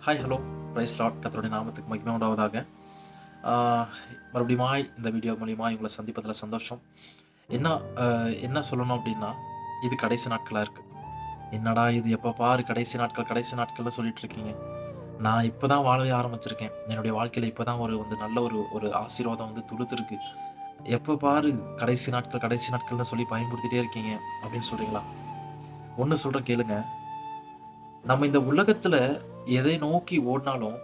Hi hello price Lord கர்த்தருடைய நாமத்துக்கு மகிமை உண்டாவதாக. ஆஹ் மறுபடியுமாய் இந்த வீடியோ மூலியமா உங்களை சந்திப்பதில் சந்தோஷம். என்ன என்ன சொல்லணும் அப்படின்னா, இது கடைசி நாட்களாக இருக்குது. என்னடா இது, எப்போ பாரு கடைசி நாட்கள் கடைசி நாட்கள்னு சொல்லிட்டு இருக்கீங்க. நான் இப்போ தான் வாழவே ஆரம்பிச்சிருக்கேன். என்னுடைய வாழ்க்கையில் இப்போ தான் நல்ல ஒரு ஒரு ஆசீர்வாதம் துளுத்துருக்கு. எப்போ பாரு கடைசி நாட்கள்னு சொல்லி பயன்படுத்திட்டே இருக்கீங்க அப்படின்னு சொல்கிறீங்களா? ஒன்று சொல்கிறேன் கேளுங்க. நம்ம இந்த உலகத்தில் எதை நோக்கி ஓடினாலும்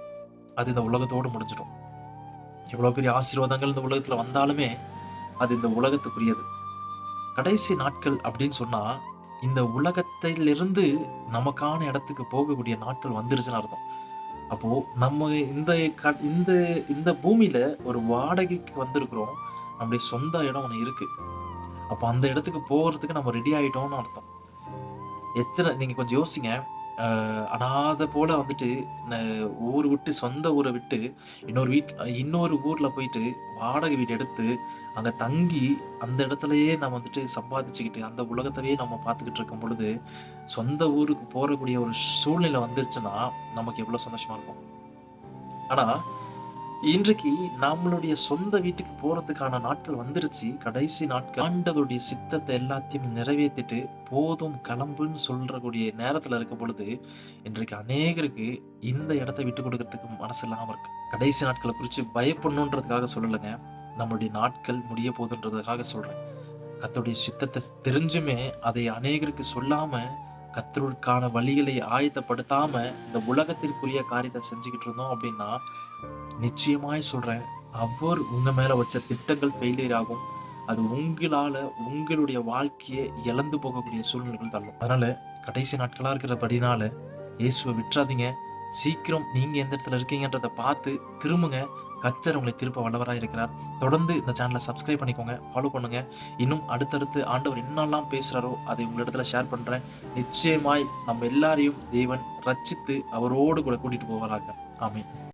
அது இந்த உலகத்தோடு முடிஞ்சிடும். எவ்வளோ பெரிய ஆசீர்வாதங்கள் இந்த உலகத்துல வந்தாலுமே, அது இந்த உலகத்துக்குரியது. கடைசி நாட்கள் அப்படின்னு சொன்னா, இந்த உலகத்திலிருந்து நமக்கான இடத்துக்கு போகக்கூடிய நாட்கள் வந்துருச்சுன்னு அர்த்தம். அப்போ நம்ம இந்த இந்த இந்த பூமியில ஒரு வாடகைக்கு வந்திருக்கிறோம். நம்முடைய சொந்த இடம் ஒண்ணு இருக்கு. அப்ப அந்த இடத்துக்கு போறதுக்கு நம்ம ரெடி ஆயிட்டோம்னு அர்த்தம். நீங்க கொஞ்சம் யோசிங்க. அனாதை போல ந ஊர் விட்டு சொந்த ஊர விட்டு இன்னொரு ஊர்ல போயிட்டு வாடகை வீடு எடுத்து, அங்க தங்கி அந்த இடத்துலயே நம்ம சம்பாதிச்சுக்கிட்டு, அந்த உலகத்தவே நம்ம பார்த்துக்கிட்டு இருக்கும் பொழுது, சொந்த ஊருக்கு போறக்கூடிய ஒரு சூழ்நிலை வந்துருச்சுன்னா, நமக்கு எவ்வளவு சந்தோஷமா இருக்கும். ஆனா, இன்றைக்கு நம்மளுடைய சொந்த வீட்டுக்கு போறதுக்கான நாட்கள் வந்துருச்சு. கடைசி நாட்கள். ஆண்டவருடைய சித்தத்தை எல்லாத்தையும் நிறைவேத்திட்டு, போதும் கிளம்புன்னு சொல்றக்கூடிய நேரத்துல இருக்கும் பொழுது, இன்றைக்கு அநேகருக்கு இந்த இடத்தை விட்டுக் கொடுக்கறதுக்கு மனசு இல்லாம இருக்கு. கடைசி நாட்களை குறிச்சு பயப்படணுன்றதுக்காக சொல்லலைங்க. நம்மளுடைய நாட்கள் முடிய போகுதுன்றதுக்காக சொல்றேன். கர்த்தருடைய சித்தத்தை தெரிஞ்சுமே அதை அநேகருக்கு சொல்லாம, கர்த்தருக்கான வழிகளை ஆயத்தப்படுத்தாம இந்த உலகத்திற்குரிய காரியத்தை செஞ்சுக்கிட்டு இருந்தோம் அப்படின்னா, நிச்சயமாய் சொல்றேன், அவர் உங்க மேல வச்ச திட்டங்கள் ஃபெயிலியர் ஆகும். அது உங்களால உங்களுடைய வாழ்க்கையை இழந்து போகக்கூடிய சூழ்நிலைகள் தள்ளும். அதனால கடைசி நாட்களா இருக்கிறபடினால இயேசுவை விட்டுறாதீங்க. சீக்கிரம் நீங்க எந்த இடத்துல இருக்கீங்கன்றத பார்த்து திரும்புங்க. கர்த்தர் உங்களை திருப்ப வல்லவரா இருக்கிறார். தொடர்ந்து இந்த சேனலை சப்ஸ்கிரைப் பண்ணிக்கோங்க, ஃபாலோ பண்ணுங்க. இன்னும் அடுத்தடுத்து ஆண்டவர் என்னெல்லாம் பேசுறாரோ அதை உங்களிடத்துல ஷேர் பண்றேன். நிச்சயமாய் நம்ம எல்லாரையும் தேவன் ரட்சித்து அவரோடு கூட கூட்டிட்டு போவாராக. ஆமென்.